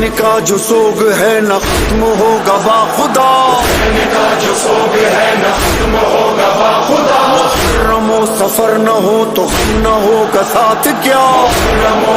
حسین کا جو سوگ ہے نہ ختم ہوگا با خدا، حسین کا جو سوگ ہے نہ ختم ہوگا با خدا، محرم و سفر نہ ہو تو غم نہ ہوگا ساتھ کیا، محرم و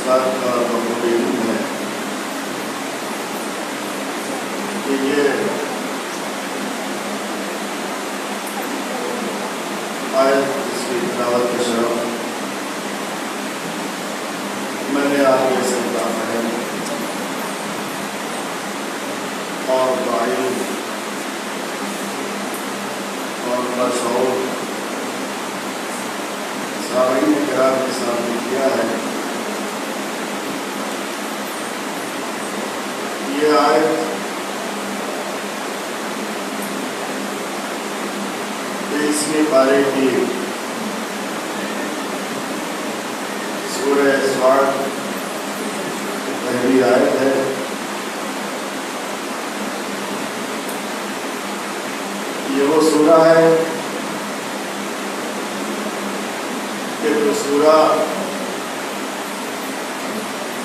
بات کا بہت علم ہے کہ یہ آیت جس کی تلاوت کے شرف میں نے آگے سے کہا ہے اور تعین اور بشعور سامعین کرام کے سامنے کیا ہے۔ یہ آیت تیسویں پارے کی سورہ صاد پہلی آیت ہے۔ یہ وہ سورہ ہے کہ جو سورہ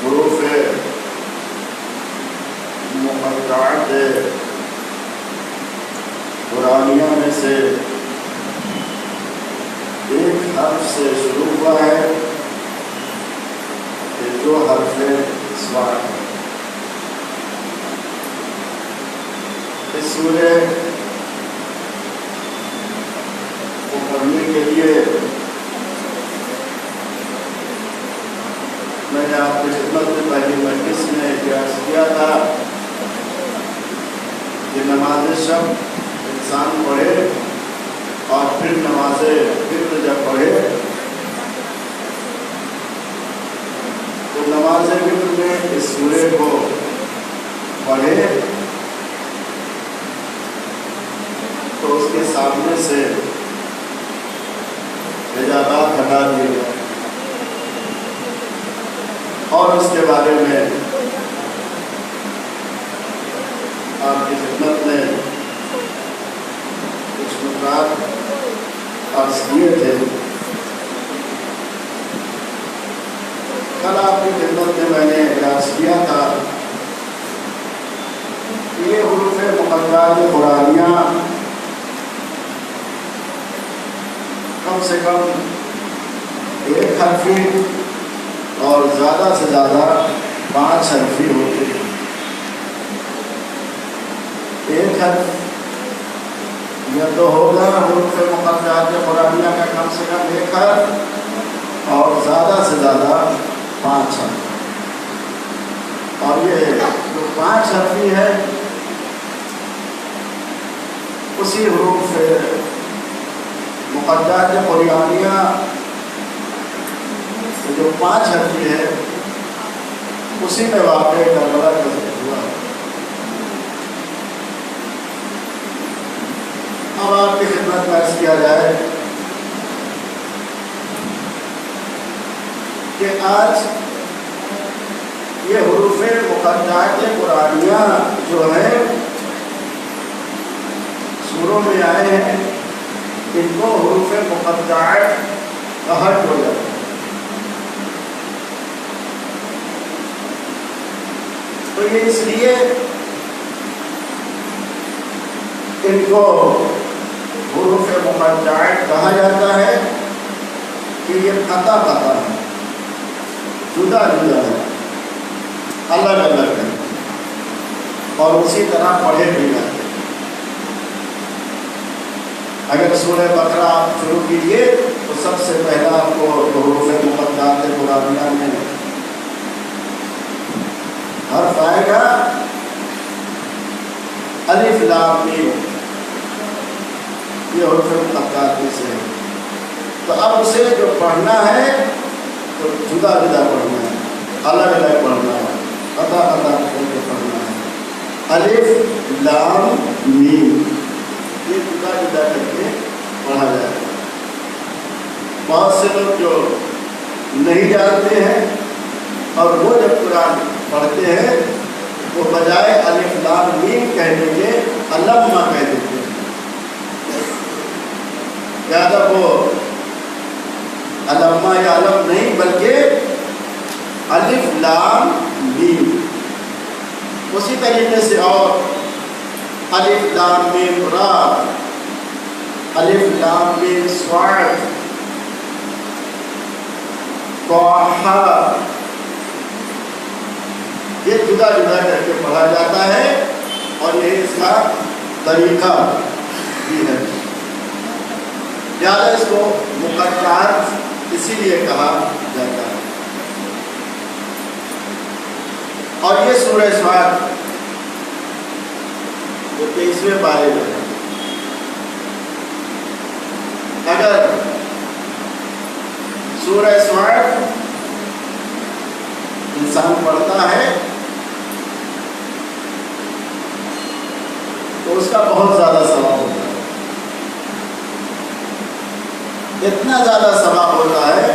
حروف مقطعات قرآنیہ میں سے ایک حرف سے شروع ہوا ہے کہ جو حرف صاد ہے۔ اس سورہ کو پڑھنے کے لیے میں نے آپ کی خدمت میں پہلی مجلس میں احتیاط کیا تھا کہ نماز شب انسان پڑھے اور پھر نماز فطر جب پڑھے تو نماز فطر میں اس سورے کو پڑھے تو اس کے سامنے سے حجابات ہٹا دیے گئے اور اس کے بارے میں آپ کی خدمت میں کچھ نکات عرض کیے تھے۔ کل آپ کی خدمت میں نے عرض کیا تھا کہ یہ حروف مقطعات قرآنیہ کم سے کم ایک حرفی اور زیادہ سے زیادہ 5 حرفی ہوتے ہیں۔ ایک حرف یا تو ہوگا حروف مقطعات قرآنیہ کا کم سے کم ایک حرف اور زیادہ سے زیادہ 5 حرف، اور یہ جو 5 حرفی ہے اسی حروف مقطعات قرآنیہ جو 5 حرفی ہے اسی میں واقع کربلا کا ذکر ہوا ہے۔ اب آپ کی خدمت میں عرض کیا جائے کہ آج یہ حروف مقطعات قرآنیہ جو ہے سوروں میں آئے ہیں، ان کو حروف مقطعات کہا ہو جاتا ہے۔ تو یہ اس لیے ان کو حروف مقطعات کہا جاتا ہے کہ یہ قطع قطع ہے، جدا جدا ہے، الگ الگ ہے، اور اسی طرح پڑھے بھی جاتے ہیں۔ اگر سورہ بقرہ آپ شروع کیجیے تو سب سے پہلا آپ کو حروف مقطعات قرآنیہ میں حرف آئے گا الف لام میم، یہ حروف مقطعات میں سے ہے۔ تو اب اسے جو پڑھنا ہے تو جدا جدا پڑھنا ہے، الگ الگ پڑھنا ہے، قطع قطع کر کے پڑھنا ہے۔ الف لام میم یہ جدا جدا کر کے پڑھا جائے گا۔ بہت سے لوگ جو نہیں جانتے ہیں اور وہ جب قرآن پڑھتے ہیں وہ بجائے الف لام میم کہنے کے علما کہہ دیتے ہیں، زیادہ وہ علما یا علم نہیں بلکہ الف لام میم۔ اسی طریقے سے اور الف لام میم را، الف لام میم صاد، طٰہٰ، یہ جدا جدا کر کے پڑھا جاتا ہے اور یہ اس کا طریقہ بھی ہے، لہٰذا اس کو مقطعات اسی لیے کہا جاتا ہے۔ اور یہ سورہ صاد جو 23ویں پارے میں ہے، اگر سورہ صاد انسان پڑھتا ہے تو اس کا بہت زیادہ ثواب ہوتا ہے، اتنا زیادہ ثواب ہوتا ہے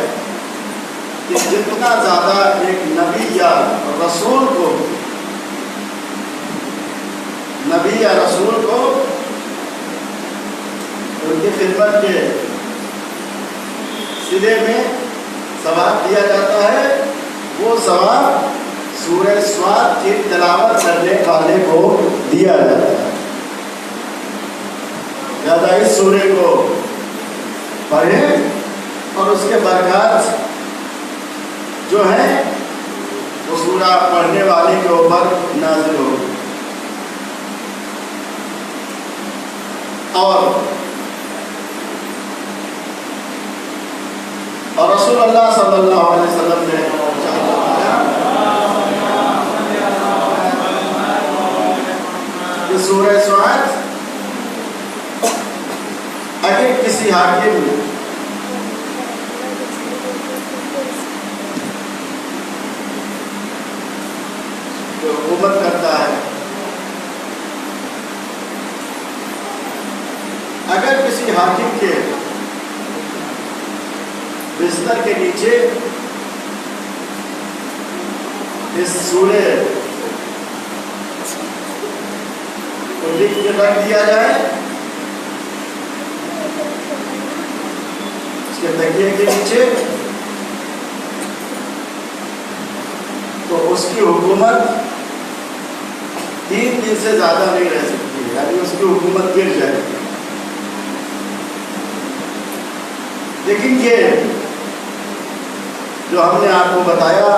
کہ جتنا زیادہ ایک نبی یا رسول کو ان کی خدمت کے صلے میں ثواب دیا جاتا ہے، وہ ثواب سورہ صاد کی تلاوت کرنے والے کو دیا جاتا ہے۔ لہٰذا اس سورے کو پڑھیں اور اس کے برکات جو ہیں وہ سورہ پڑھنے والے کے اوپر نازل ہو۔ اور رسول اللہ صلی اللہ علیہ وسلم نے کہ سورہ صاد اگر کسی حاکم جو حکومت کرتا ہے، اگر کسی حاکم کے بستر کے نیچے اس سورے کو لکھ کے رکھ دیا جائے، اس کے تکیے کے نیچے، تو اس کی حکومت 3 دن سے زیادہ نہیں رہ سکتی ہے، یعنی اس کی حکومت گر جائے گی۔ لیکن یہ جو ہم نے آپ کو بتایا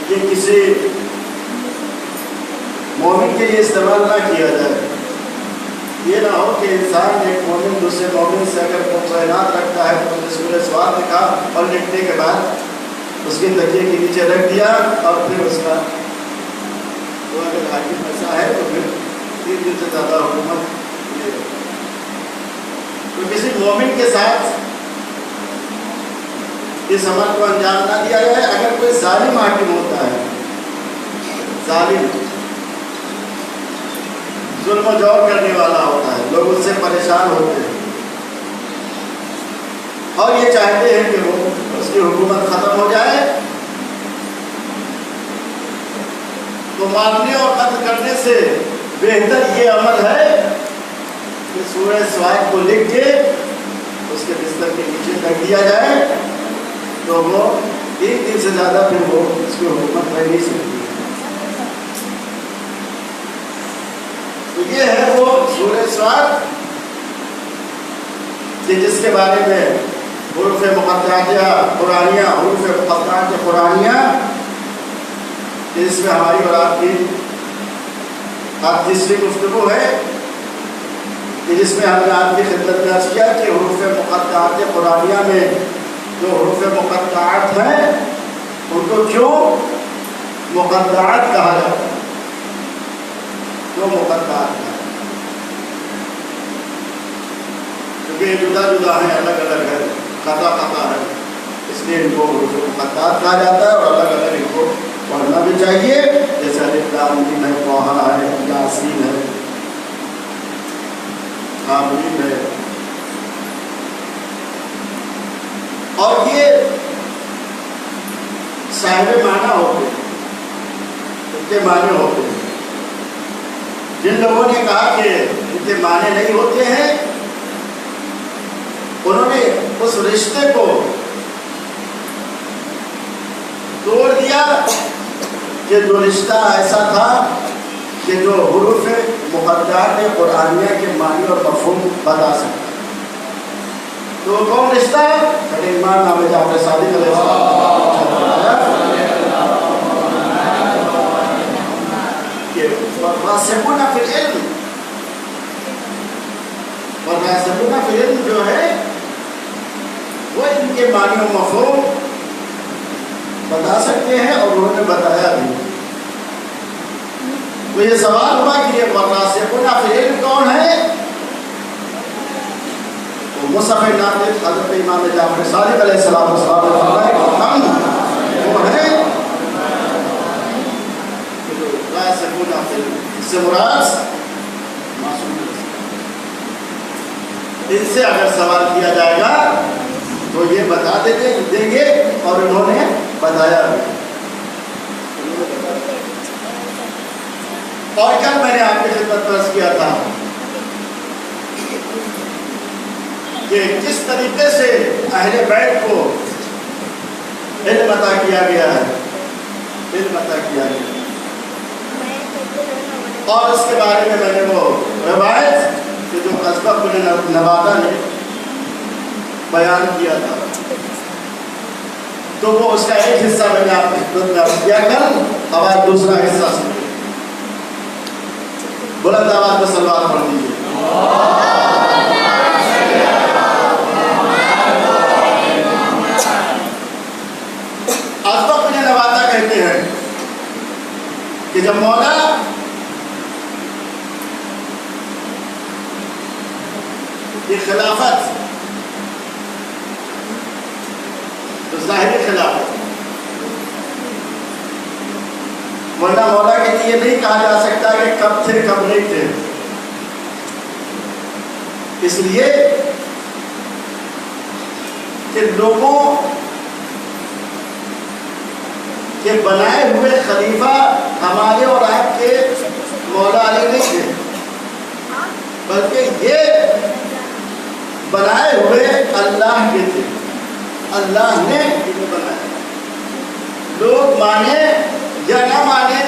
یہ کسی مومن کے لیے استعمال نہ کیا جائے، یہ نہ ہو کہ انسان ایک مومن دوسرے مومن سے اگر تعینات رکھتا ہے تو اسے سورہ صاد لکھا اور لکھنے کے بعد اس کے تکیے کے نیچے رکھ دیا اور پھر اس کا وہ اگر حاکم ایسا ہے تو پھر 3 دن سے زیادہ حکومت نہیں رہتی۔ تو کسی مومن کے ساتھ اس عمل کو انجام نہ دیا جائے۔ اگر کوئی ظالم حاکم ہوتا ہے، ظالم ظلم و جور کرنے والا ہوتا ہے، لوگ اس سے پریشان ہوتے ہیں اور یہ چاہتے ہیں کہ وہ اس کی حکومت ختم ہو جائے، تو مارنے اور قتل کرنے سے بہتر یہ عمل ہے کہ سورہ صاد کو لکھ کے اس کے بستر کے نیچے رکھ دیا جائے، تو وہ 3 دن سے زیادہ پھر وہ اس کی حکومت رہ نہیں سکتی۔ تو یہ ہے وہ سورہ صاد کہ جس کے بارے میں حروف مقطعات قرآنیہ، حروف مقطعات قرآنیہ، اس میں ہماری اور آپ کی تیسری گفتگو ہے کہ جس میں ہم نے آپ کی خدمت میں عرض کیا کہ حروف مقطعات قرآنیہ میں جو حروف مقطعات ہیں ان کو کیوں مقطعات کہا جاتا ہے، کیوں مقطعات کہا جاتا ہے؟ چونکہ یہ جدا جدا ہیں، الگ الگ ہے، قطع قطع ہے، اس لیے ان کو حروف مقطعات کہا جاتا ہے، اور الگ الگ ان کو پڑھنا بھی چاہیے، جیسے الف لام میم ہے، طٰہٰ ہے، یاسین ہے، حامیم ہے. اور یہ صاحب معنی ہوتے ہیں، ان کے معنی ہوتے ہیں. جن لوگوں نے کہا کہ ان کے معنی نہیں ہوتے ہیں، انہوں نے اس رشتے کو توڑ دیا کہ جو رشتہ ایسا تھا کہ جو حروف مقطعات قرآنیہ کے معنی اور مفہوم بتا سکتا. تو کون رشتہ؟ امام امام جعفر صادق علیہ السلام والراسخون فی العلم، والراسخون فی العلم جو ہے وہ ان کے معنی و مفہوم بتا سکتے ہیں، اور انہوں نے بتایا بھی. تو یہ سوال ہوا کہ یہ والراسخون فی العلم کون ہے؟ تو مصحف ناطق حضرت امام جعفر صادق علیہ السلام نے فرمایا کہ ہم وہ ہیں راسخون فی العلم، اس سے مراد معصوم. ان سے اگر سوال کیا جائے گا تو یہ بتا دیں گے، اور انہوں نے بتایا بھی. اور کل میں نے آپ کی خدمت میں عرض کیا تھا کہ کس طریقے سے اہل بیت کو علم عطا کیا گیا ہے، علم عطا کیا گیا. اور اس کے بارے میں نے وہ روایت کہ جو قصبہ بن نباتہ نے بیان کیا تھا، تو وہ اس کا ایک حصہ میں نے آپ کی خدمت میں عرض کیا. کل اب دوسرا حصہ سنیں. بلند آواز میں صلوات پڑھ دیجیے. قصبہ بن نباتہ کہتے ہیں کہ جب مولا یہ خلافت، تو ظاہری خلافت، ورنہ مولا کے لیے نہیں کہا جا سکتا کہ کب تھے کب نہیں تھے. اس لیے کہ لوگوں کے بنائے ہوئے خلیفہ ہمارے اور آپ کے مولا علی نہیں تھے، بلکہ یہ بنائے ہوئے اللہ کے تھے. اللہ نے انہیں بنایا. لوگ مانے یا نہ مانے،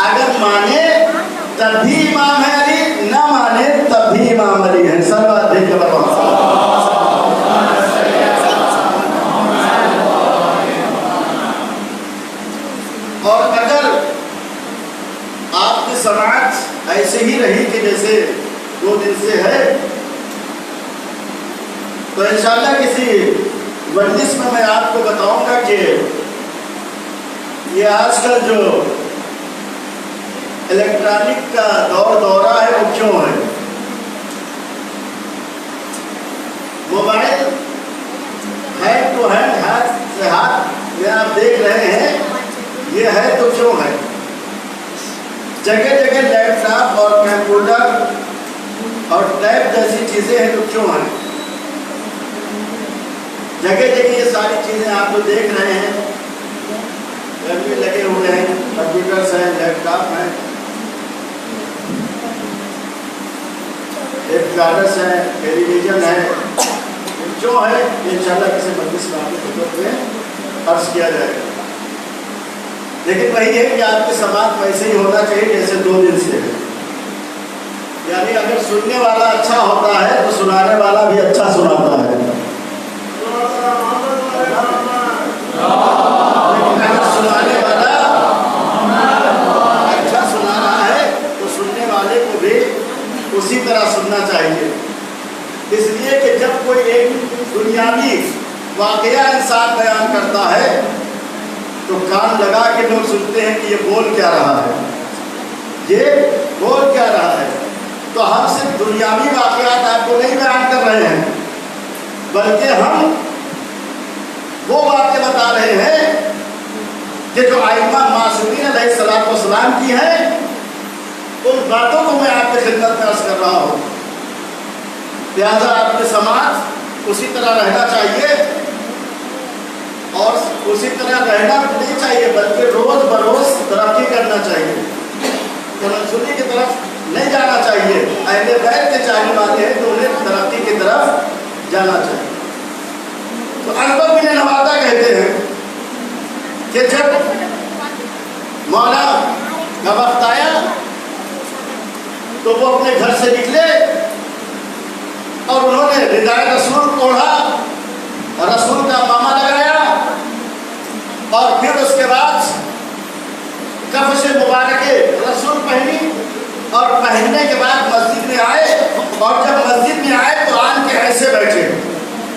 اگر مانے تب بھی امام ہے علی، نہ مانے تب بھی امام علی ہے. صلوات دے کے بتاؤ. اور اگر آپ کی سماعت ایسے ہی رہی کہ جیسے 2 دن سے ہے، تو انشاءاللہ کسی مجلس میں آپ کو بتاؤں گا کہ یہ آج کل جو الیکٹرانک کا دورہ ہے وہ کیوں ہے. موبائل ہینڈ ٹو ہینڈ، ہاتھ سے ہاتھ میں آپ دیکھ رہے ہیں، یہ ہے تو کیوں ہے. جگہ جگہ لیپ ٹاپ اور کمپیوٹر اور ٹیب جیسی چیزیں ہیں تو کیوں ہیں. جگہ جگہ یہ ساری چیزیں آپ جو دیکھ رہے ہیں، بھی لگے ہوئے ہیں، کمپیوٹرس ہیں، لیپ ٹاپ ہیں، ایپس ہیں، ٹیلی ویژن ہے، جو ہے انشاءاللہ کسی مجلس میں آپ کی خدمت میں عرض کیا جائے گا. لیکن وہی ہے کہ آپ کی سماعت ویسے ہی ہونا چاہیے جیسے 2 دن سے ہے. یعنی اگر سننے والا اچھا ہوتا ہے تو سنانے والا بھی اچھا سناتا ہے. لیکن اگر سنانے والا اچھا سنا رہا ہے تو سننے والے کو بھی اسی طرح سننا چاہیے. اس لیے کہ جب کوئی ایک دنیاوی واقعہ انسان بیان کرتا ہے تو کان لگا کے لوگ سنتے ہیں کہ یہ بول کیا رہا ہے، یہ بول کیا رہا ہے. تو ہم صرف دنیاوی واقعات آپ کو نہیں بیان کر رہے ہیں، بلکہ ہم وہ باتیں بتا رہے ہیں کہ جو ائمہ معصومین علیہ الصلوۃ والسلام کی ہیں، ان باتوں کو میں آپ کی خدمت میں عرض کر رہا ہوں. لہذا آپ کی سماج اسی طرح رہنا چاہیے، اور اسی طرح رہنا نہیں چاہیے بلکہ روز بروز ترقی کرنا چاہیے، تنزلی کی طرف نہیں جانا چاہیے. اہل بیت کے چاہنے والے ہیں تو انہیں ترقی کی طرف جانا چاہیے. تو اسبغ بن نوادہ کہتے ہیں کہ جب مولا کا وقت آیا تو وہ اپنے گھر سے نکلے اور انہوں نے ردائے رسول اوڑھا اور رسول کا امامہ لگایا، اور پھر اس کے بعد کفش مبارک رسول پہنی، اور پہننے کے بعد مسجد میں آئے، اور جب مسجد میں آئے تو آن کے ایسے بیٹھے.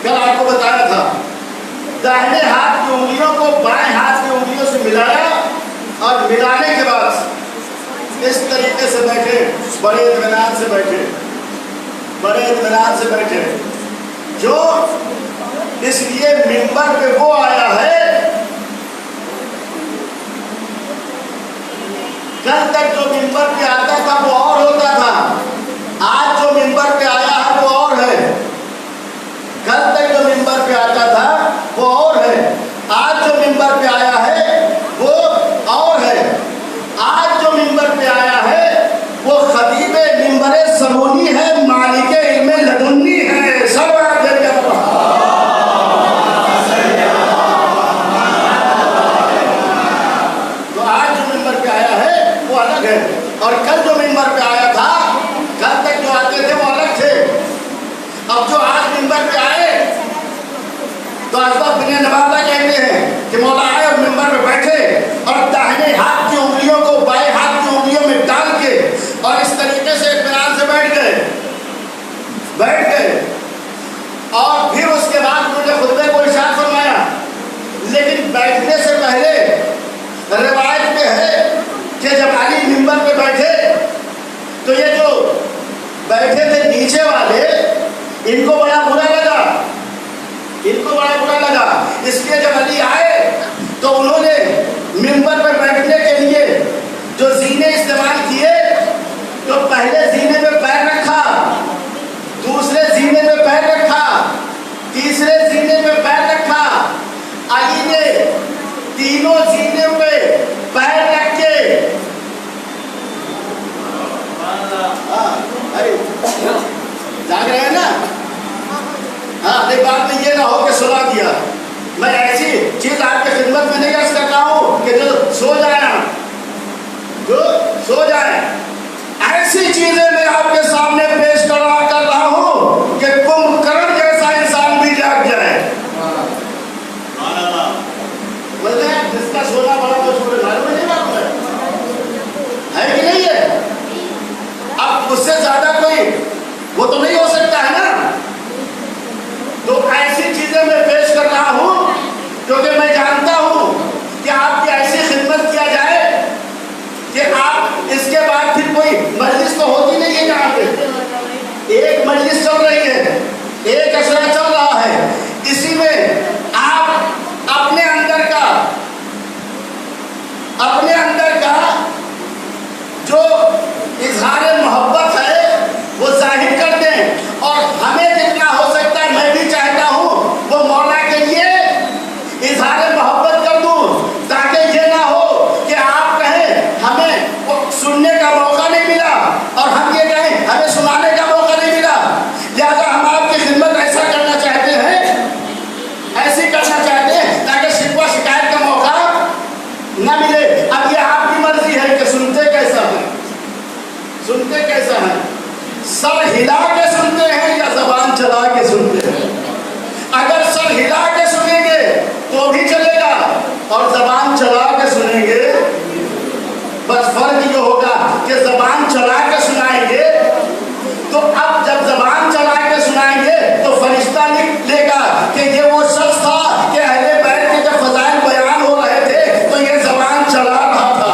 کل آپ کو بتایا تھا داہنے ہاتھ کی انگلیوں کو بائیں ہاتھ کی انگلیوں سے ملایا، اور ملانے کے بعد اس طریقے سے بیٹھے، بڑے اطمینان سے بیٹھے، بڑے اطمینان سے بیٹھے. جو اس لیے منبر پہ وہ آیا ہے، کل تک جو منبر پہ آتا تھا وہ اور ہوتا تھا، آج جو منبر پہ آیا ہے وہ اور ہے. کل تک جو منبر پہ آتا تھا وہ اور ہے، آج جو منبر پہ آیا ہے وہ اور ہے. آج جو منبر پہ آیا ہے وہ خطیب منبر سمونی ہے، مالک علم لدنی ہے. سب آپ دے کر تو آج جو منبر پہ آیا ہے وہ الگ ہے، اور کل جو منبر پہ آیا تھا، کل تک جو آتے تھے وہ الگ تھے. اب جو آج منبر پہ آئے تو اسبغ بن نوادہ کہتے ہیں کہ مولا آئے اور منبر پہ بیٹھے، اور داہنے ہاتھ کی انگلیوں کو بائیں ہاتھ کی انگلیوں میں ڈال کے اور اس طریقے سے اطمینان سے بیٹھ گئے. اور پھر اس کے بعد انہوں نے خطبے کو ارشاد فرمایا. لیکن بیٹھنے سے پہلے روایت میں ہے کہ جب علی منبر پہ بیٹھے تو یہ جو بیٹھے تھے نیچے والے، ان کو بڑا برا لگا، ان کو بڑا برا لگا. اس لیے جب علی آئے تو انہوں نے منبر پر بیٹھنے کے لیے جو زینے استعمال کیے، تو پہلے زینے پہ پیر رکھا، دوسرے زینے پہ پیر رکھا، تیسرے زینے پہ پیر رکھا. علی نے تینوں زینے پہ پیر رکھ کے جاگ رہے ہیں نا؟ ہاں، نہیں بات میں یہ نہ ہو کہ سلا دیا. میں ایسی چیز آپ کی خدمت میں نہیں عرض کرتا ہوں کہ جو سو جائیں. ایسی چیزیں میں آپ کے سامنے پیش کر رہا ہوں کہ کمبھکرن جیسا انسان بھی جاگ جائے. جس کا سونا بڑا تو چھوڑے گھر میں نہیں معلوم ہے کہ نہیں ہے؟ اب اس سے زیادہ کوئی وہ تو نہیں ہو سکتا ہے نا. تو ایسی چیزیں میں پیش کر رہا ہوں کیونکہ میں جانتا ہوں کہ آپ کی ایسی خدمت کیا جائے کہ آپ اس کے بعد پھر کوئی مجلس تو ہوتی نہیں ہے جہاں پہ ایک مجلس چل رہی ہے، ایک اشرا چل رہا ہے، اسی میں آپ اپنے اندر کا جو اظہار محبت ہے وہ ظاہر کر دیں. اور ہمیں جتنا ہو سکتا ہے میں بھی چاہتا ہوں وہ مولا کے لیے اظہار محبت کر دوں، تاکہ یہ نہ ہو کہ آپ کہیں ہمیں سننے کا موقع نہیں ملا اور ہم یہ کہیں ہمیں سنانے کا موقع نہیں ملا. لہذا ہم آپ کی خدمت ایسا کرنا چاہتے ہیں، ایسی کرنا چاہتے ہیں تاکہ شکوہ شکایت کا موقع نہ ملے. اب یہ آپ کی مرضی ہے کہ سنتے کیسا ہے، سر ہلا کے سنتے ہیں یا زبان چلا کے سنتے ہیں. اگر سر ہلا کے سنیں گے تو بھی چلے گا، اور زبان چلا کے سنیں گے بس فرق یہ ہوگا کہ زبان چلا کے سنائیں گے تو اب جب زبان چلا کے سنائیں گے تو فرشتہ لکھ لے گا کہ یہ وہ شخص تھا کہ اہل بیت کے جب فضائل بیان ہو رہے تھے تو یہ زبان چلا رہا تھا.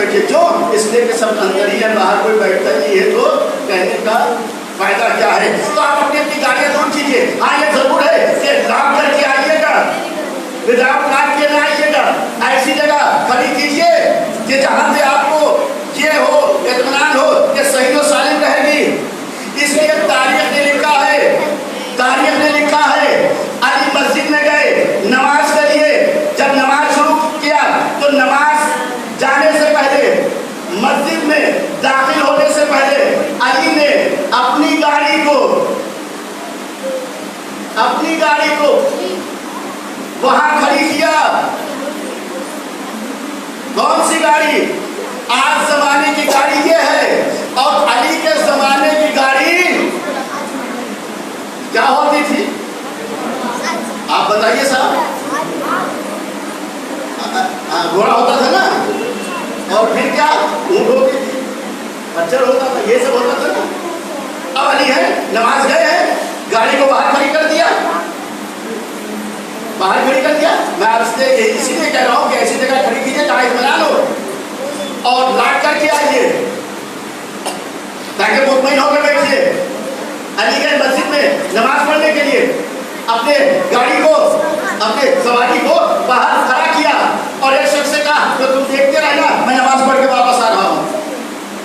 بیٹھے. کیوں؟ اس لیے کہ سب اندر ہی ہے, باہر کوئی بیٹھتا نہیں ہے, تو کہنے کا فائدہ کیا ہے. تو آپ اپنی اپنی گاڑیاں دور کیجیے. ہاں یہ ضرور ہے کہ لاک کر کے آئیے گا, وداؤٹ لاک کے نہ آئیے گا. ایسی جگہ کھڑی کیجیے کہ جہاں سے آپ کو یہ ہو, اطمینان ہو کہ صحیح و سالم رہے گی. اس لیے تاریخ نے لکھا ہے, تاریخ نے لکھا ہے, علی مسجد میں گئے نماز کے لیے. جب نماز شروع کیا تو نماز جانے سے پہلے, مسجد میں داخل ہونے سے پہلے علی نے اپنی گاڑی کو وہاں کھڑی کیا. کون سی گاڑی؟ آج زمانے کی گاڑی یہ ہے, اور علی کے زمانے کی گاڑی کیا ہوتی تھی آپ بتائیے صاحب؟ گھوڑا ہوتا تھا نا, اور پھر کیا اونٹ ہوتی تھی, خچر ہوتا تھا, یہ سب ہوتا تھا نا. اب علی ہے, نماز گئے ہیں, گاڑی کو باہر کھڑی کر دیا, باہر کھڑی کر دیا. میں آپ سے اسی لیے کہہ رہا ہوں کہ ایسی جگہ کھڑی کیجیے جہاں اطمینان ہو, اور لاٹ کر کے آئیے تاکہ مطمئن ہو کر بیٹھیے. علی گڑھ مسجد میں نماز پڑھنے کے لیے اپنے گاڑی کو, اپنے سواری کو باہر کھڑا کیا, اور ایک شخص سے کہا تو تم دیکھتے رہنا, میں نماز پڑھ کے واپس آ رہا ہوں.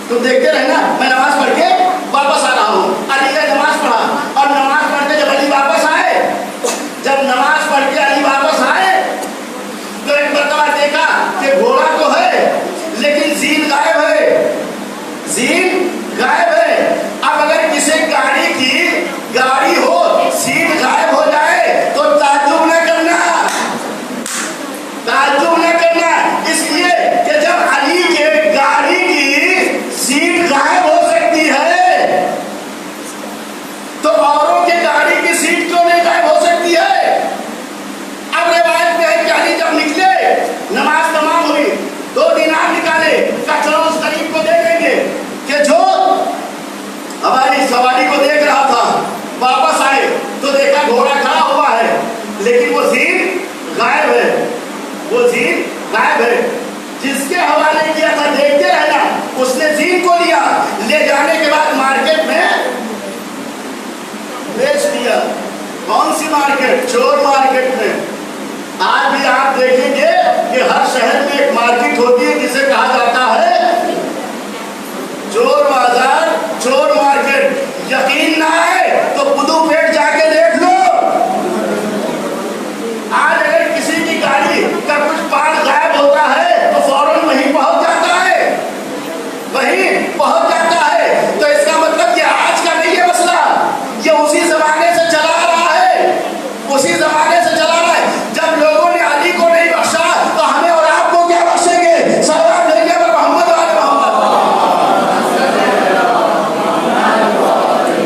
تم دیکھتے رہنا, میں نماز پڑھ کے واپس آ رہا ہوں. علی گڑھ نماز پڑھا, اور نماز پڑھ کے جب علی واپس آئے, جب نماز پڑھ کے علی واپس آئے تو ایک مرتبہ دیکھا کہ گھوڑا تو ہے لیکن زین غائب ہے, زین غائب ہے. اب اگر کسی گاڑی ہو, زین غائب ہو جائے تو تعجب نہ کرنا, تعجب نہ کرنا. اس لیے کہ جب علی کے گاڑی کی زین غائب ہو سکتی ہے تو اوروں کے گاڑی کی سیٹ کیوں نہیں غائب ہو سکتی ہے؟ اب روایت میں ہے کہ علی جب نکلے, نماز تمام ہوئی, 2 دینار نکالے, کہا چلو اس غریب کو دے دیں گے کہ جو ہماری سواری کو دیکھ رہا تھا. واپس آئے تو دیکھا گھوڑا کھڑا ہوا ہے لیکن وہ زین غائب ہے, وہ زین غائب ہے. جس کے حوالے کیا تھا دیکھتے رہنا, اس نے زین کو لیا, لے جانے کے بعد مارکیٹ میں بیچ دیا. کون سی مارکیٹ؟ چور مارکیٹ میں. آج بھی آپ دیکھیں گے کہ ہر شہر میں ایک مارکیٹ ہوتی ہے جسے کہا جاتا ہے چور بازار, چور مارکیٹ. یقین نہ آئے تو بدو پیٹ جا کے دیکھ لو. آج اگر کسی کی گاڑی کا کچھ پارٹ غائب ہوتا ہے تو فوراً وہیں پہنچ جاتا ہے, وہیں پہنچ جاتا ہے. تو اس کا مطلب یہ آج کا نہیں ہے مسئلہ, یہ اسی زمانے سے چلا آ رہا ہے, اسی زمانے سے چلا رہا ہے. جب لوگوں نے علی کو نہیں بخشا تو ہمیں اور آپ کو کیا بخشیں گے؟ سلام دیں گے محمد وعلى محمد.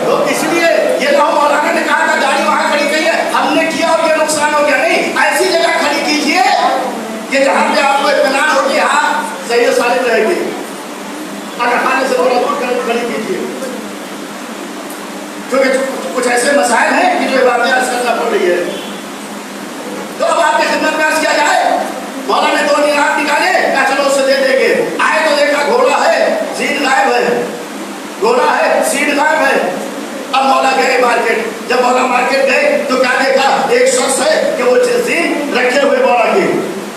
تو اس لیے یہ نہ مولانا نے کہا تھا گاڑی وہاں کھڑی کی ہے, ہم نے کیا اور یہ نقصان ہو گیا. نہیں, ایسی جگہ کھڑی کیجیے کہ جہاں پہ آپ کو اطمینان ہو کہ ہاں صحیح و سالم رہے گی. اگر خانے سے تھوڑا دور کھڑی کیجیے, کیونکہ کچھ ایسے مسائل ہیں کہ جو باتیں عرض کرنا پڑ رہی ہے. تو اب آپ کی خدمت میں عرض کیا جائے, مولانا نے 2 دینار نکالے, کہا چلو اسے دے دیں گے. آئے تو دیکھا گھوڑا ہے, زین غائب ہے, گھوڑا ہے, زین غائب ہے. اب مولا گئے مارکیٹ. جب مولا مارکیٹ گئے تو کیا دیکھا, ایک شخص ہے کہ وہ زین رکھے ہوئے مولا کی.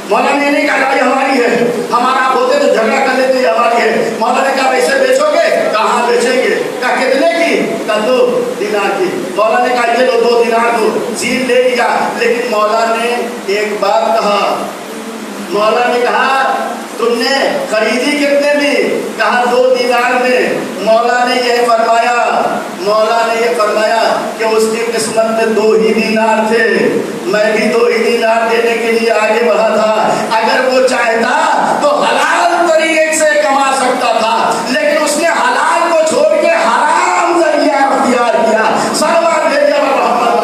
مولا نے نہیں کہا گاڑی ہماری ہے, ہمارا آپ ہوتے تو جھگڑا کر لیتے, ہماری ہے. مولا نے کہا ویسے بیچو گے؟ کہاں بیچیں گے. کہا کتنے کی؟ کہا 2 دینار کی. مولا نے کہا یہ لو 2 دینار دو. زین لے لیا, لیکن مولا نے ایک بات کہا. مولا نے کہا تم نے خریدی کتنے میں؟ کہا 2 دینار میں. مولا نے یہ فرمایا, مولا نے یہ فرمایا کہ اس کی قسمت میں 2 ہی دینار تھے, میں بھی 2 ہی دینار دینے کے لیے آگے بڑھا تھا. اگر وہ چاہتا تو حلال طریقے سے کما سکتا تھا, لیکن اس نے حلال کو چھوڑ کے حرام ذریعہ اختیار کیا. سلوات بھیجیے محمد.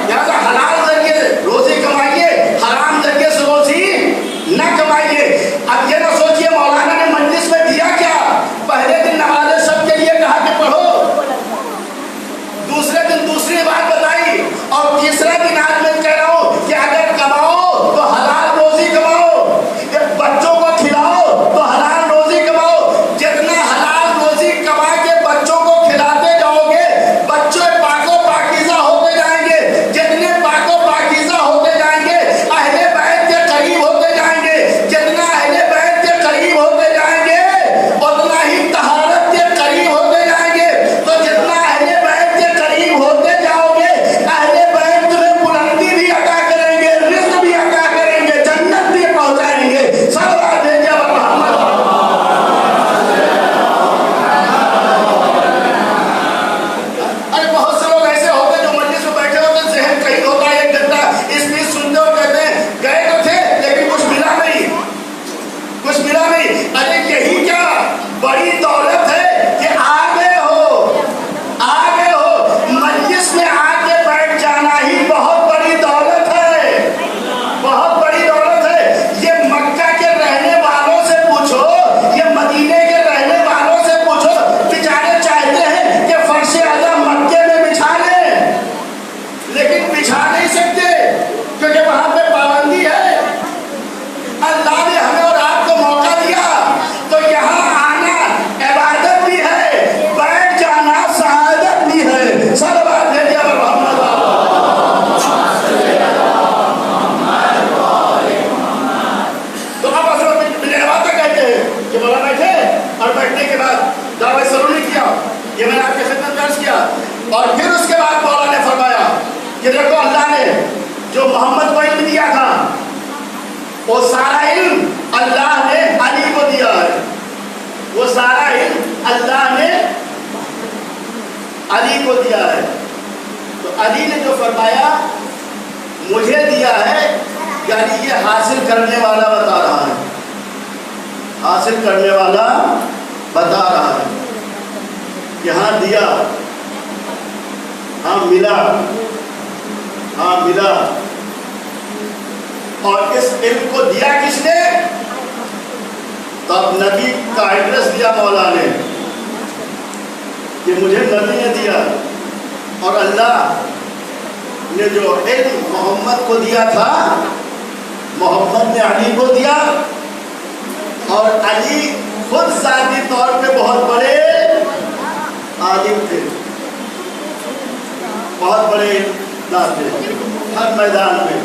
لہٰذا حلال ذریعے روزی کمائیے, حرام ذریعے سے روزی نہ کمائیے. اب یہ نہ سوچیے مولانا نے مجلس میں دیا کیا. پہلے دن نمازیں سب کے لیے کہا کہ پڑھو, دوسرے دن دوسری بات بتائی, اور تیسرا دن آج میں کہہ رہا ہوں کہ اگر کماؤ اللہ نے علی کو دیا ہے. تو علی نے جو فرمایا مجھے دیا ہے، یعنی یہ حاصل کرنے والا بتا رہا ہے، حاصل کرنے والا بتا رہا ہے. یہاں دیا، ہاں ملا، ہاں ملا. اور اس علم کو دیا کس نے؟ تو اب نبی کا ایڈریس دیا مولا نے کہ مجھے نبی نے دیا، اور اللہ نے جو علم محمد کو دیا تھا محمد نے علی کو دیا. اور علی خود ذاتی طور پہ بہت بڑے عالم تھے، بہت بڑے داں تھے ہر میدان میں.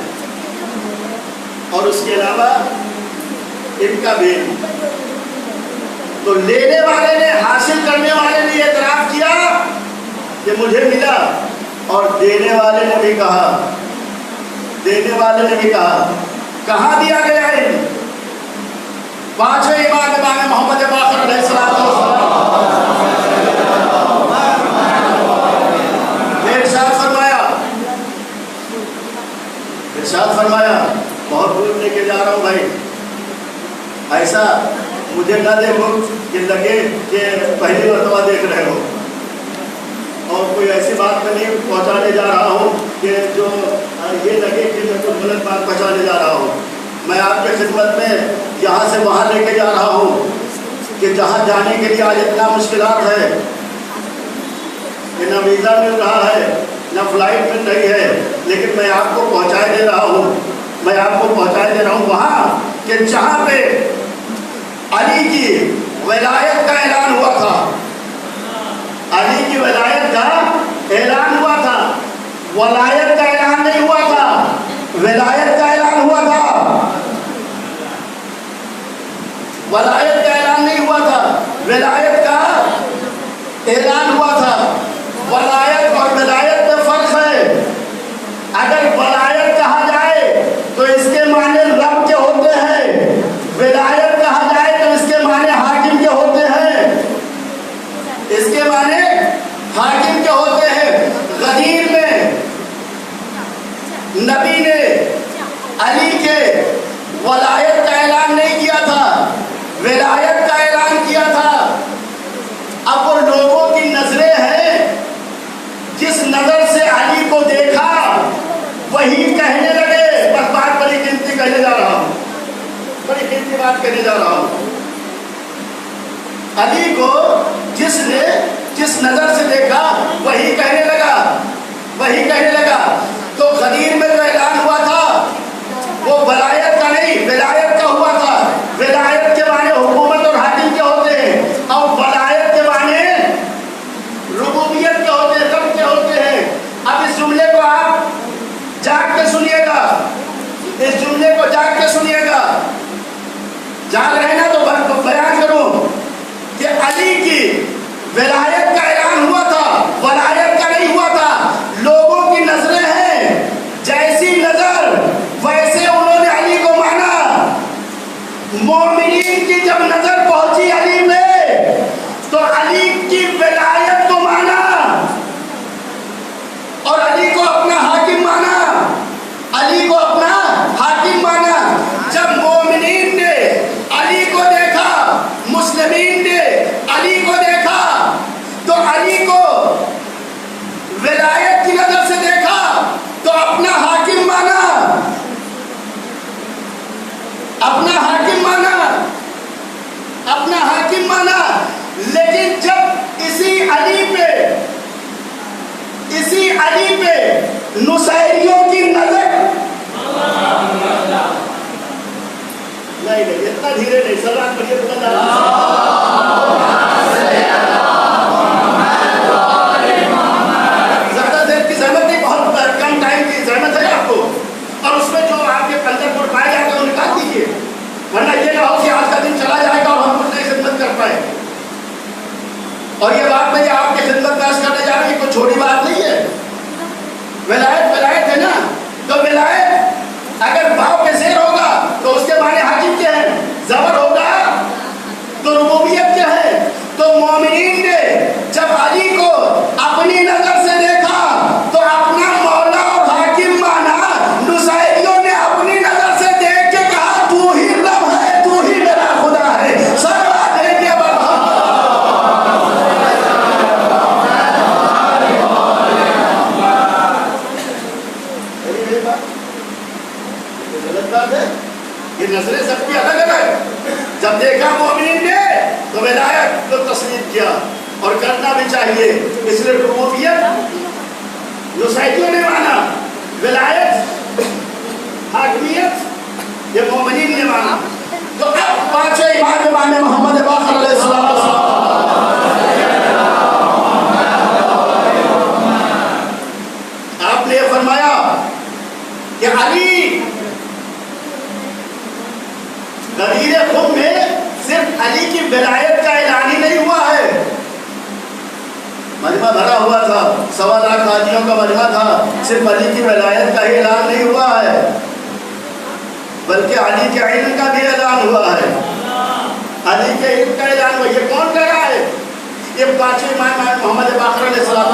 اور اس کے علاوہ ان کا بھی تو لینے والے نے، حاصل کرنے والے نے یہ اعتراف کیا کہ مجھے ملا، اور دینے والے نے بھی کہا، دینے والے نے بھی کہا. کہاں دیا گیا ہے؟ پانچویں امام محمد باقر علیہ السلام نے ارشاد فرمایا، بہت دور لے کے جا رہا ہوں بھائی، ایسا مجھے نہ دیکھو کہ لگے کہ پہلی مرتبہ دیکھ رہے ہو، اور کوئی ایسی بات میں نہیں پہنچانے جا رہا ہوں کہ جو یہ لگے کہ میں کوئی غلط بات پہنچانے جا رہا ہوں. میں آپ کی خدمت میں یہاں سے وہاں لے کے جا رہا ہوں کہ جہاں جانے کے لیے آج اتنا مشکلات ہے کہ نہ ویزا مل رہا ہے، نہ فلائٹ مل رہی ہے، لیکن میں آپ کو پہنچائے دے رہا ہوں، میں آپ کو پہنچائے دے رہا ہوں وہاں کہ جہاں پہ علی کی ولایت کا اعلان ہوا تھا، علی کی ولایت کا اعلان ہوا تھا. ولایت کا اعلان نہیں ہوا تھا، ولایت کا اعلان ہوا تھا. ولایت کا اعلان نہیں ہوا تھا، ولایت کا اعلان ہوا تھا. ولایت اور ولایت میں فرق ہے. اگر ولایت کہا جائے تو اس کے معنی رب کے ہوتے ہیں، ولایت کہا جائے تو اس کے معنی حاکم کے ہوتے ہیں، اس کے معنی حاکم کے ہوتے ہیں. غدیر میں نبی نے علی کے ولایت کا اعلان نہیں کیا تھا، ولایت کا اعلان کیا تھا. اب وہ لوگوں کی نظریں ہیں، جس نظر سے علی کو دیکھا وہی کہنے لگے. بس بات بڑی قیمتی کہنے جا رہا ہوں، بڑی قیمتی بات کہنے جا رہا ہوں. علی کو جس نے جس نظر سے دیکھا وہی کہنے لگا، وہی کہنے لگا. تو غدیر میں جو اعلان ہوا تھا وہ ولایت کا نہیں، ولایت کا ہوا تھا. ولایت کے معنی حکومت اور حاکم کے ہوتے ہیں، اور ولایت کے معنی ربوبیت کے ہوتے ہیں، رب کے ہوتے ہیں. اب اس جملے کو آپ جاگ کے سنیے گا، اس جملے کو جاگ کے سنیے گا. جاگ رہے نا تو بیان کروں کہ علی کی ولایت کا اعلان ہوا تھا، ولایت کا نہیں ہوا تھا. لوگوں کی نظریں ہیں، جیسی نظر ویسے انہوں نے علی کو مانا. مومنین کی جب نظر پہنچی علی میں تو علی کی ولایت کو مانا اور علی کو اپنا حاکم مانا، علی کو اپنا حاکم مانا. جب مومنین نے علی کو دیکھا، مسلمین نے علی کو دیکھا، تو علی کو ولایت کی نظر سے دیکھا تو اپنا حاکم مانا، اپنا حاکم مانا، اپنا حاکم مانا. لیکن جب اسی علی پہ نصیریوں کی نظر نہیں، اتنا دھیرے نہیں، سلام پڑھیے زیادہ دیر کی زحمت نہیں، بہت کم ٹائم کی زحمت ہے آپ کو، اور اس میں جو آپ کے اندر گڑ پائے جاتے ہیں وہ نکال دیجیے، ورنہ یہ نہ ہو کہ آج کا دن چلا جائے گا اور ہم کچھ نہیں خدمت کر پائے. اور یہ بات میں آپ کی خدمت میں عرض کرنے جا رہا ہوں، کوئی چھوٹی بات نہیں ہے. ولایت ہے نا، تو ولایت اگر باؤ کے زیر ہوگا تو اس کے معنی حاکم کے ہیں، زبر ہوگا تو ربوبیت بات ہے؟ یہ نظریں سب کی الگ الگ. جب دیکھا مومنین نے تو ولایت کو تسلیم کیا اور کرنا بھی چاہیے. اس لیے ربوبیت نصیحتوں نے مانا, ولایت حاکمیت یہ مومنین نے مانا. تو اب پانچویں امام امام محمد باقر علیہ السلام آپ نے فرمایا کہ علی غدیر خم میں صرف علی کی ولایت کا اعلان ہی نہیں ہوا ہے. مجمع بھرا ہوا تھا, 1.25 لاکھ حاجیوں کا مجمع تھا, صرف علی کی ولایت کا ہی اعلان نہیں ہوا ہے بلکہ علی کے علم کا بھی اعلان ہوا ہے. علی کے علم کا اعلان ہوا. یہ کون کہہ رہا ہے؟ یہ پانچویں امام محمد باقر علیہ السلام.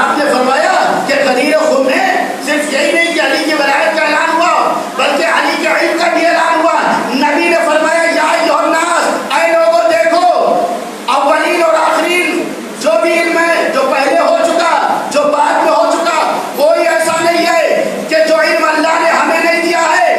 آپ نے فرمایا کہ غدیر خم میں صرف یہی نہیں کہ علی کی ولایت کا اعلان ہوا بلکہ علی کے علم کا بھی اعلان ہوا. نبی نے فرمایا یا ایھا الناس, اے لوگوں دیکھو, اولین اور آخرین جو بھی علم ہے, جو پہلے ہو چکا, جو بعد میں ہو چکا, کوئی ایسا نہیں ہے کہ جو علم اللہ نے ہمیں نہیں دیا ہے.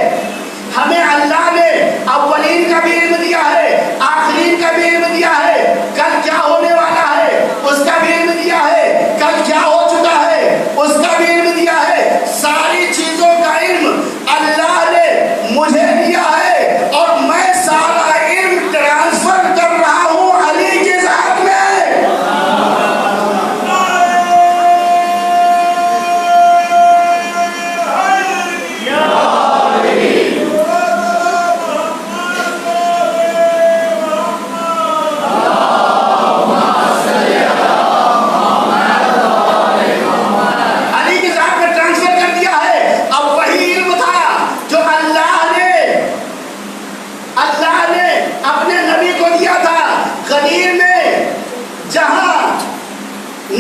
ہمیں اللہ نے اولین کا بھی علم دیا ہے, آخرین کا بھی علم دیا ہے, کل کیا ہونے والا ہے اس کا بھی علم دیا ہے, کل کیا ہو چکا ہے اس کا بھی علم دیا ہے. ساری چیزوں کا علم اللہ نے مجھے دیا ہے اور میں سارا علم ٹرانسفر کر رہا ہوں علی کی ذات میں.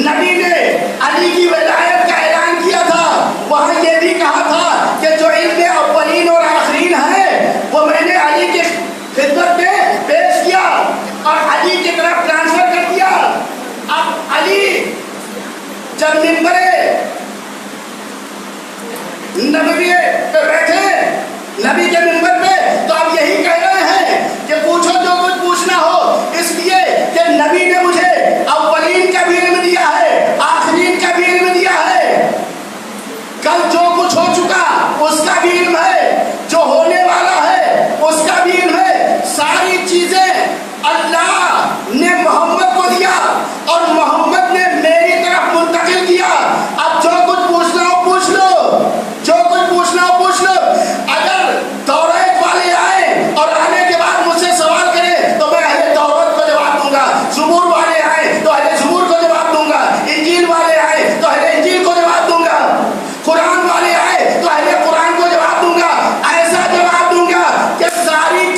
نبی نے علی کی ولایت کا اعلان کیا تھا, وہاں یہ بھی کہا تھا کہ جو علم اولین اور آخرین ہے وہ میں نے علی کی خدمت میں پیش کیا اور علی کی طرف ٹرانسفر کر دیا. اب علی جب منبر نبوی پہ بیٹھے, نبی کے منبر پہ, تو اب یہی کہہ رہے ہیں کہ پوچھو جو کچھ پوچھنا ہو, اس لیے کہ نبی نے مجھے اولین کا بھی علم دیا ہے, آخرین کا بھی علم دیا ہے, کل جو کچھ ہو چکا اس کا بھی علم ہے, جو ہونے والا ہے اس کا بھی علم ہے. ساری چیزیں اللہ نے محمد کو دیا اور محمد نے میری طرف منتقل کیا. اب جو کچھ پوچھنا ہو پوچھ لو, جو کچھ پوچھنا ہو پوچھ لو. اگر توریت والے آئے اور آنے کے بعد مجھ سے سوال کرے تو میں اہل توریت کو جواب دوں گا, زبور والے آئے تو اہل زبور کو جواب دوں گا, انجیل والے آئے تو اہل انجیل کو جواب دوں گا, قرآن والے آئے تو اہل قرآن کو جواب دوں گا. ایسا جواب دوں گا کہ ساری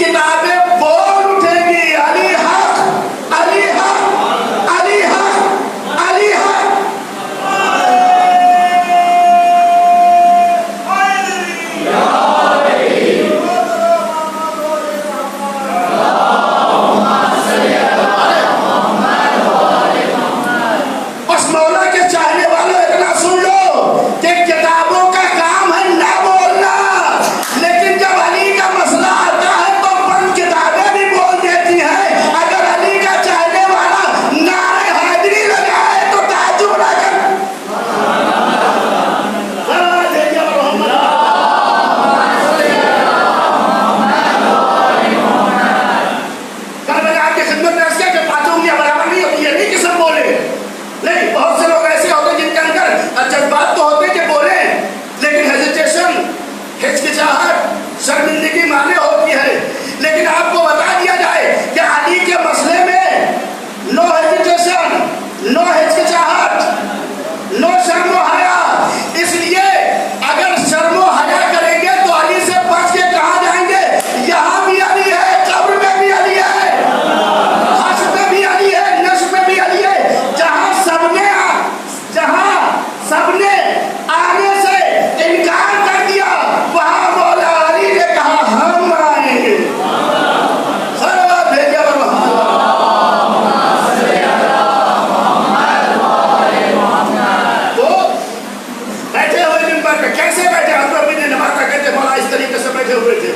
بستر پہ کیسے بیٹھے؟ حضرت بن نماتا کہتے مولا اس طریقے سے بیٹھے ہوئے تھے،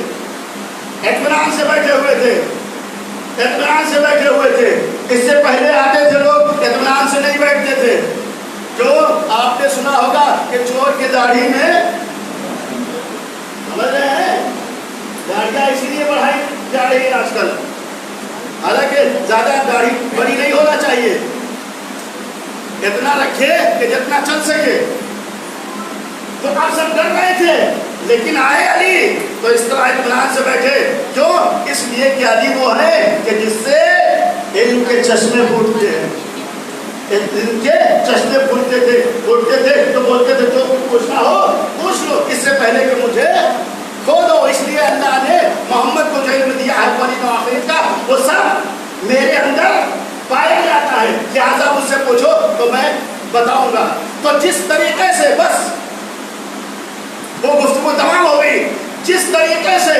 اطمینان سے بیٹھے ہوئے تھے، اطمینان سے بیٹھے ہوئے تھے. اس سے پہلے آتے تھے لوگ اطمینان سے نہیں بیٹھتے تھے. جو آپ نے سنا ہوگا کہ چور کی داڑھی میں، سمجھ رہے ہیں، داڑیاں اسی لیے بڑھائی جا رہی ہے آج کل، حالانکہ زیادہ داڑھی بڑی نہیں ہونا چاہیے، اتنا رکھے کہ جتنا چل سکے. تو آپ سب ڈر رہے تھے، لیکن آئے علی تو اس طرح اطمینان سے بیٹھے. کیوں؟ اس لیے کہ علی وہ ہے کہ جس سے علم کے چشمے پھوٹتے ہیں، علم کے چشمے پھوٹتے تھے تو بولتے تھے جو پوچھنا ہو پوچھ لو اس سے پہلے کہ مجھے کھو دو. اس لیے اللہ نے محمد کو جو علم دیا ہے اولین و آخرین کا، وہ سب میرے اندر پایا جاتا ہے، لہٰذا مجھ سے پوچھو تو میں بتاؤں گا. تو جس طریقے سے بس وہ گفتگو تمام ہو گئی، جس طریقے سے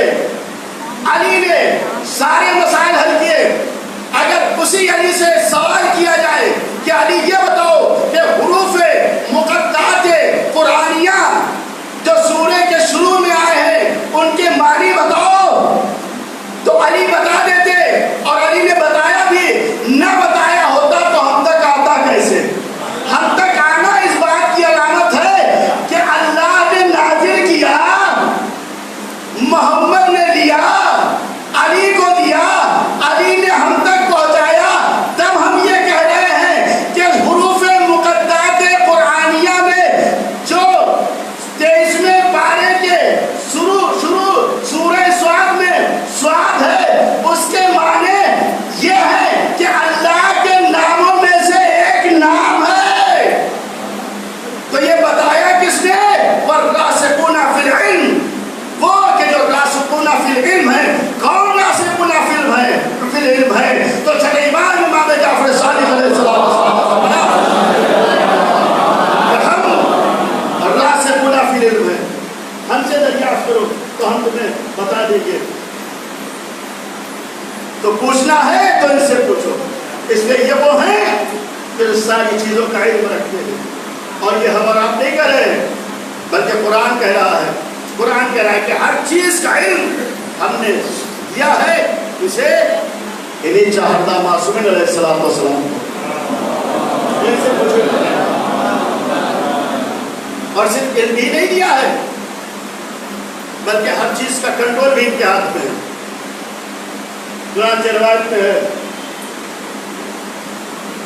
علی نے سارے مسائل حل کیے. اگر اسی علی سے سوال کیا جائے کہ علی یہ بتاؤ کہ حروف مقطعات قرآنیہ جو سورے کے شروع میں آئے ہیں ان کے معنی بتاؤ، تو علی بتا دیتے. اور علی نے بتایا بھی، نہ بتایا ہوتا تو ہم تک آتا کیسے؟ ہم تک آنا اس بات کی علامت ہے کہ اللہ نے نازل کیا، محمد نے لیا، علی کو دیا، علی نے ہم تک پہنچایا. تب ہم یہ کہہ رہے ہیں کہ حروف مقطعات قرآنیہ میں جو 23ویں پارے کے شروع سورہ سواد میں سواد ہے، اس کے معنی یہ ہے کہ اللہ کے ناموں میں سے ایک نام ہے. تو یہ بتایا کس نے؟ والراسخون فی العلم، وہ کہ جو راسخون فی العلم ہے. کون راسخون فی العلم ہے؟ تو چلے امام جعفر صادق علیہ السلام ہم راسخون فی العلم ہے، ہم سے دریافت کرو تو ہم تمہیں بتا دیں گے. تو پوچھنا ہے تو ان سے پوچھو. اس لیے یہ وہ ہیں جو ساری چیزوں کا علم رکھتے ہیں. اور یہ ہم اور آپ نہیں کہہ رہے ہیں، بلکہ قرآن کہہ رہا ہے. قرآن کہہ رہا ہے کہ ہر چیز کا علم ہم نے دیا ہے اسے انہیں چاہتا معصومین علیہ السلام ان سے پوچھو. اور صرف علم ہی نہیں دیا ہے بلکہ ہر چیز کا کنٹرول بھی ان کے ہاتھ میں ہے. قرآن کی روایت میں ہے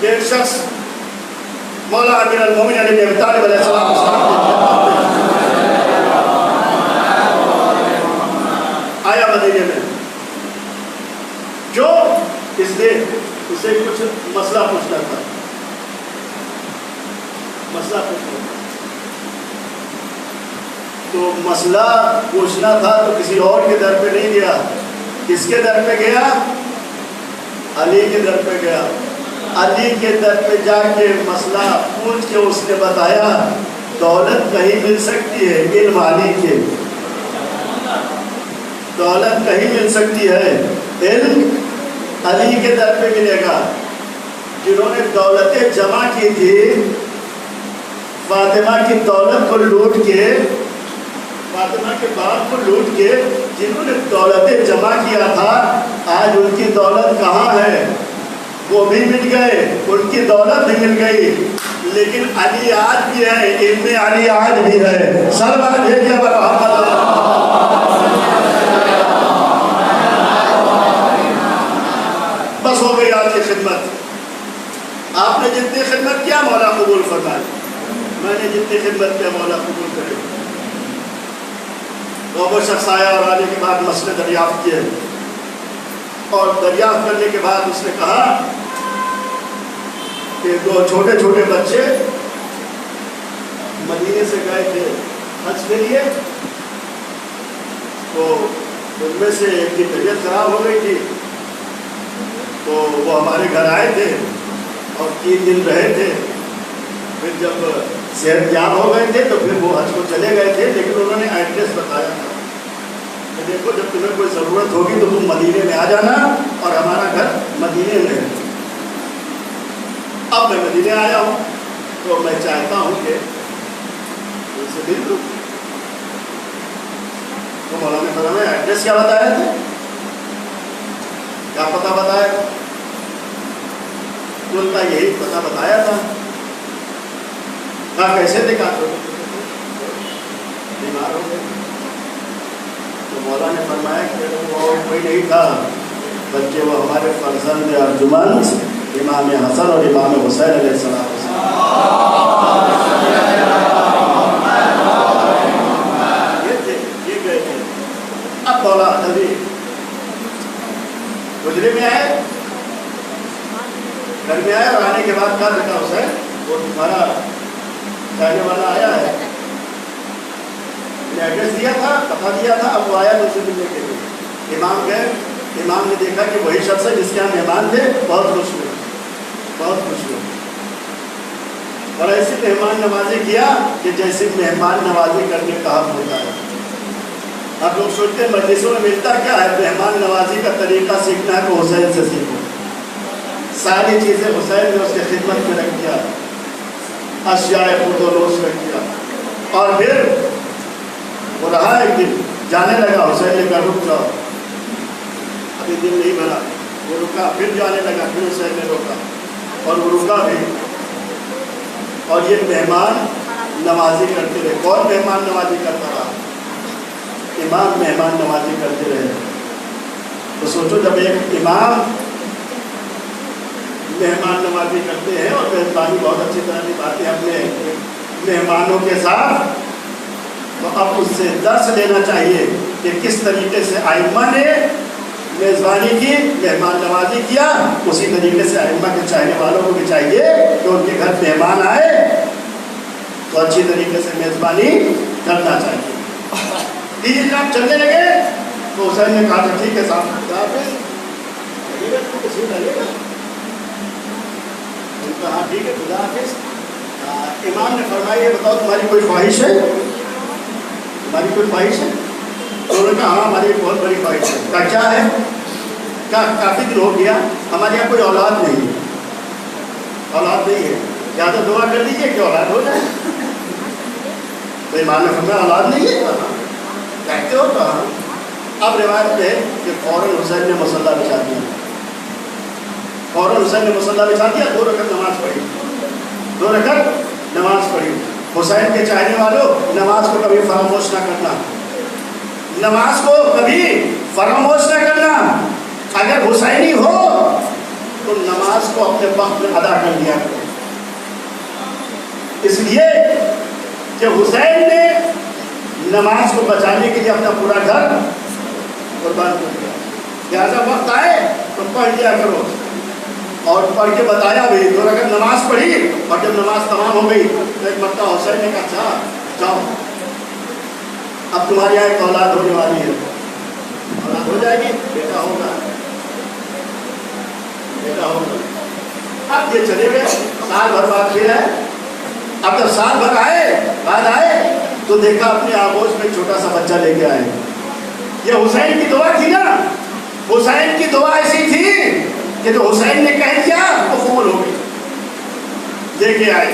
کہ ایک شخص مولا امیر المومنین علی بن ابی طالب علیہ السلام آیا مدینے میں، جو اس نے اسے کچھ مسئلہ پوچھنا تھا. تو مسئلہ پوچھنا تھا تو کسی اور کے در پہ نہیں گیا. کس کے در پہ گیا؟ علی کے در پہ گیا. علی کے در پہ جا کے مسئلہ پوچھ کے اس نے بتایا دولت کہیں مل سکتی ہے، علم علی کے. دولت کہیں مل سکتی ہے، علم علی کے در پہ ملے گا. جنہوں نے دولتیں جمع کی تھی، فاطمہ کی دولت کو لوٹ کے، فاطمہ کے باپ کو لوٹ کے جنہوں نے دولتیں جمع کیا تھا، آج ان کی دولت کہاں ہے؟ وہ بھی مل گئے، ان کی دولت بھی مل گئی. لیکن علی آج بھی ہے، علم علی آج بھی ہے. سلمان بھیجیے بس ہو گئی آپ کی خدمت. آپ نے جتنی خدمت کیا مولا قبول فرمائے، میں نے جتنی خدمت کیا مولا قبول کرے. تو وہ شخص آیا اور آنے کے بعد مسئلے دریافت کیے، اور دریافت کرنے کے بعد اس نے کہا کہ دو چھوٹے چھوٹے بچے مدینے سے گئے تھے حج کے لیے، تو ان میں سے ایک کی طبیعت خراب ہو گئی تھی. تو وہ ہمارے گھر آئے تھے اور 3 دن رہے تھے. پھر جب صحت یاب ہو گئے تھے تو پھر وہ حج کو چلے گئے تھے، لیکن انہوں نے ایڈریس بتایا تھا کہ دیکھو جب تمہیں کوئی ضرورت ہوگی تو تم مدینے میں آ جانا، اور ہمارا گھر مدینے میں ہے. اب میں مدینے آیا ہوں تو میں چاہتا ہوں کہ ان سے مل لوں. تو مولانا نے فرمایا ایڈریس کیا بتایا تھا؟ کیا پتہ بتایا؟ تو ان کا یہی پتہ بتایا تھا. کہا کیسے دیکھا تو بیمار ہو گئے. تو مولانا نے فرمایا کہ وہ کوئی نہیں تھا بلکہ وہ ہمارے فرزند ارجمند امام حسن اور امام حسین علیہ السلام. یہ گئے تھے. اب مولا ابھی گجرے میں آئے, گھر میں آئے اور آنے کے بعد کہا بیٹا حسین وہ تمہارا چاہنے والا آیا ہے, ایڈریس دیا تھا, پتہ دیا تھا, اب وہ آیا تو اسے ملنے کے لیے. امام گئے, امام نے دیکھا کہ وہی شخص ہے جس کے یہاں مہمان تھے. بہت خوش ہوئے, بہت خوش ہوئے, اور ایسی مہمان نوازی کیا کہ جیسے مہمان نوازی کرنے کا حق ہوتا ہے. اب لوگ سوچتے ہیں مجلسوں میں ملتا کیا ہے؟ مہمان نوازی کا طریقہ سیکھنا ہے تو حسین سے سیکھو. ساری چیزیں حسین نے اس کی خدمت میں رکھ دیا, اشیاء خود و نوش رکھ دیا. اور پھر وہ رہا ایک دن, جانے لگا, حسین نے کہا رک جاؤ, ابھی دن نہیں بھرا. وہ رکا, پھر جانے لگا, پھر حسین نے روکا اور وہ رکا بھی. اور یہ مہمان نوازی کرتے رہے. کون مہمان نوازی کرتا رہا؟ امام مہمان نوازی کرتے رہے. تو سوچو جب ایک امام مہمان نوازی کرتے ہیں اور مہربانی بہت اچھی طرح نبھاتے ہیں اپنے مہمانوں کے ساتھ, تو اب اس سے درس لینا چاہیے کہ کس طریقے سے ائمہ نے میزبانی کی, مہمان نوازی کیا. اسی طریقے سے ائمہ کے چاہنے والوں کو بھی چاہیے کہ ان کے گھر مہمان آئے تو اچھی طریقے سے میزبانی کرنا چاہیے. دیجیے جناب چلنے لگے تو حسین نے کہا تھا ٹھیک ہے صاحب, کہا ٹھیک ہے خدا حافظ. امام نے فرمایا یہ بتاؤ تمہاری کوئی خواہش ہے؟ تمہاری کوئی خواہش ہے؟ تو انہوں نے کہا ہاں ہماری ایک بہت بڑی خواہش ہے. کہا کیا ہے؟ کافی دن ہو گیا ہمارے یہاں کوئی اولاد نہیں ہے, اولاد نہیں ہے, یا تو دعا کر دیجیے کہ اولاد ہو جائے. تو امام نے فرمایا اولاد نہیں ہے؟ کہتے ہو کہاں. اب روایت میں ہے کہ فوراً حسین نے مصلی بچھا دیا, فوراً حسین نے مصلی بچھا دیا, 2 رکعت نماز پڑھی, 2 رکعت نماز پڑھی. حسین کے چاہنے والوں نماز کو کبھی فراموش نہ کرنا, نماز کو کبھی فراموش نہ کرنا. اگر حسینی ہو تو نماز کو اپنے وقت میں ادا کر دیا کرو. اس لیے کہ حسین نے نماز کو بچانے کے لیے اپنا پورا گھر قربان کر دیا. لہٰذا وقت آئے تو پڑھ لیا کرو. اور پڑھ کے بتایا بھی, 2 رکعت نماز پڑھی اور جب نماز تمام ہو گئی تو ایک مرتبہ حسین نے کہا جاؤ اب تمہاری یہاں ایک اولاد ہونے والی ہے, اولاد ہو جائے گی, بیٹا ہوگا, بیٹا ہوگا. اب یہ چلے گئے, سال بھر بعد پھر ہے. اب جب سال بھر بعد آئے تو دیکھا اپنے آغوش میں چھوٹا سا بچہ لے کے آئے. یہ حسین کی دعا تھی نا, حسین کی دعا ایسی تھی کہ جو حسین نے کہہ دیا وہ قبول ہو گئی. لے کے آئے,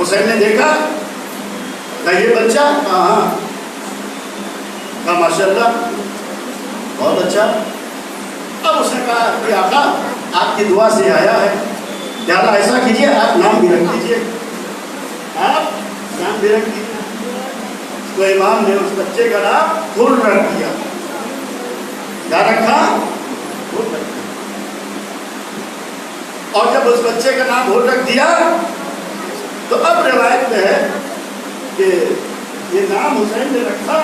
حسین نے دیکھا کہ یہ بچہ کہاں, کہا ماشاءاللہ بہت اچھا. اب اس نے کہا کہ آقا آپ کی دعا سے آیا ہے, لہٰذا ایسا کیجیے آپ نام بھی رکھ دیجیے, آپ نام بھی رکھ دیجیے. تو امام نے اس بچے کا نام غل رکھ دیا. کیا رکھا؟ غل رکھ دیا. اور جب اس بچے کا نام غل رکھ دیا تو اب روایت میں ہے کہ یہ نام حسین نے رکھا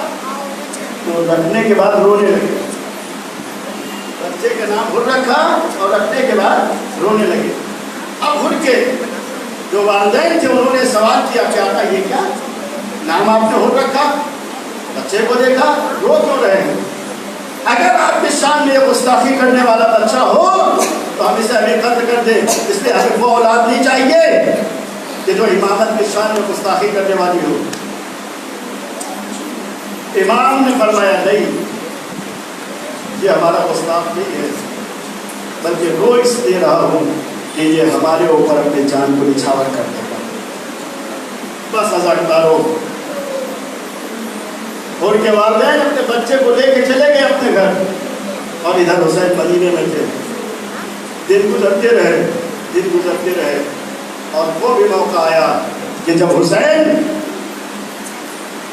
تو رکھنے کے بعد رونے لگے. بچے کا نام غل رکھا اور رکھنے کے بعد رونے لگے. اب گھر کے جو والدین تھے انہوں نے سوال کیا کہ آقا یہ کیا نام آپ نے غل رکھا؟ بچے کو دیکھا رو کیوں رہے ہیں؟ اگر آپ کی شان میں یہ گستاخی کرنے والا بچہ ہو تو ہم اسے ابھی قتل کر دیں. اس لیے ہمیں وہ اولاد نہیں چاہیے کہ جو امامت کی شان میں گستاخی کرنے والی ہو. امام نے فرمایا نہیں, یہ ہمارا گستاخ نہیں ہے, بلکہ رو اس لیے رہا ہوں کہ یہ ہمارے اوپر اپنی جان کو نچھاور کر دے گا. بس ازادارو اور کے والدین اپنے بچے کو لے کے چلے گئے اپنے گھر، اور ادھر حسین مدینے میں تھے۔ دن گزرتے رہے اور وہ بھی موقع آیا کہ جب حسین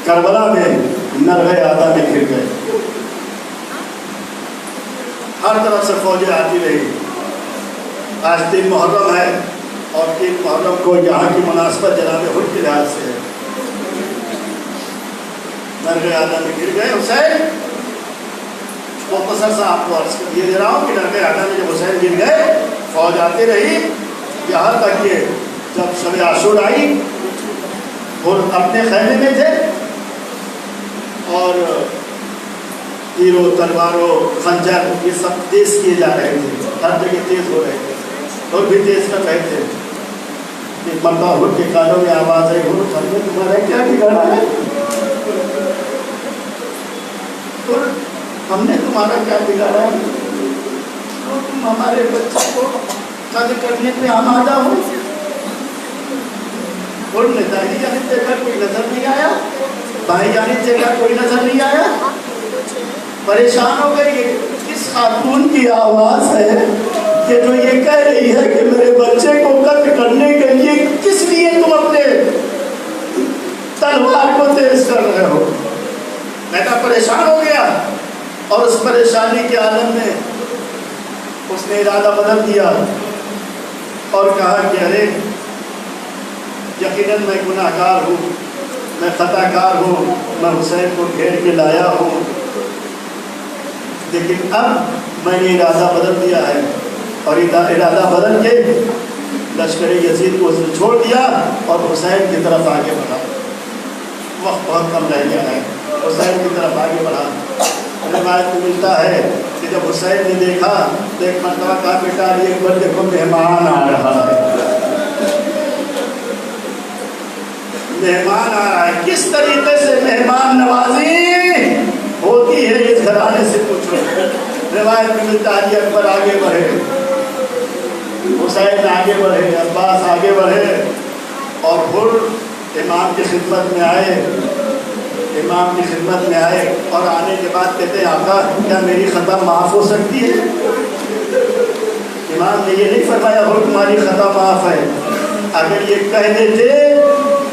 کربلا میں نرغے آدھا میں گر گئے، ہر طرف سے فوجیں آتی رہی۔ آج 3 محرم ہے اور 3 محرم کو یہاں کی مناسبت جناب حسن کے لحاظ سے ہے۔ نرغے آدھا میں گر گئے حسین، مختصر سا آپ کو عرض کر یہ دے رہا ہوں کہ نرغے آدھا میں جب حسین گر گئے، فوج آتی رہی یہاں تک کہ جب شب عاشور آئی اور اپنے خیمے میں تھے اور تیروں تلواروں خنجر یہ سب تیز کیے جا رہے تھے، ہر جگہ تیز ہو رہے تھے اور بھی تیز کر رہے تھے۔ ایک مرتبہ حر کے کانوں میں آواز آئی، حر تمہارا کیا بگاڑا ہے؟ ہم نے تمہارا کیا بگاڑا ہے؟ تم ہمارے بچے کو قتل کرنے پہ آمادہ ہو۔ اور دائی جانب دیکھا کوئی نظر نہیں آیا، بھائی جانب دیکھا کوئی نظر نہیں آیا، پریشان ہو گئی۔ کس خاتون کی آواز ہے کہ جو یہ کہہ رہی ہے کہ میرے بچے کو قتل کرنے کے لیے کس لیے تم اپنے تلوار کو تیز کر رہے ہو؟ بیٹا پریشان ہو گیا اور اس پریشانی کے عالم میں اس نے ارادہ بدل دیا اور کہا کہ ارے یقیناً میں گناہ گار ہوں، میں خطا کار ہوں، میں حسین کو گھیر کے لایا ہوں، لیکن اب میں نے ارادہ بدل دیا ہے۔ اور ارادہ بدل کے لشکر یزید کو اس نے چھوڑ دیا اور حسین کی طرف آگے بڑھا۔ وقت بہت کم رہ گیا ہے، حسین کی طرف آگے بڑھا۔ روایت میں ملتا ہے کہ جب حسین نے دیکھا تو ایک مرتبہ کہا بیٹا ایک بار دیکھو مہمان آ رہا ہے، مہمان آ رہا ہے۔ کس طریقے سے مہمان نوازی ہوتی ہے اس گھرانے سے پوچھو۔ روایت میں ملتا ہے اکبر آگے بڑھے، حسین آگے بڑھے، عباس آگے بڑھے اور حر امام کی خدمت میں آئے، امام کی خدمت میں آئے اور آنے کے بعد کہتے ہیں آقا کیا میری خطا معاف ہو سکتی ہے؟ امام نے یہ نہیں فرمایا حر تمہاری خطا معاف ہے، اگر یہ کہہ دیتے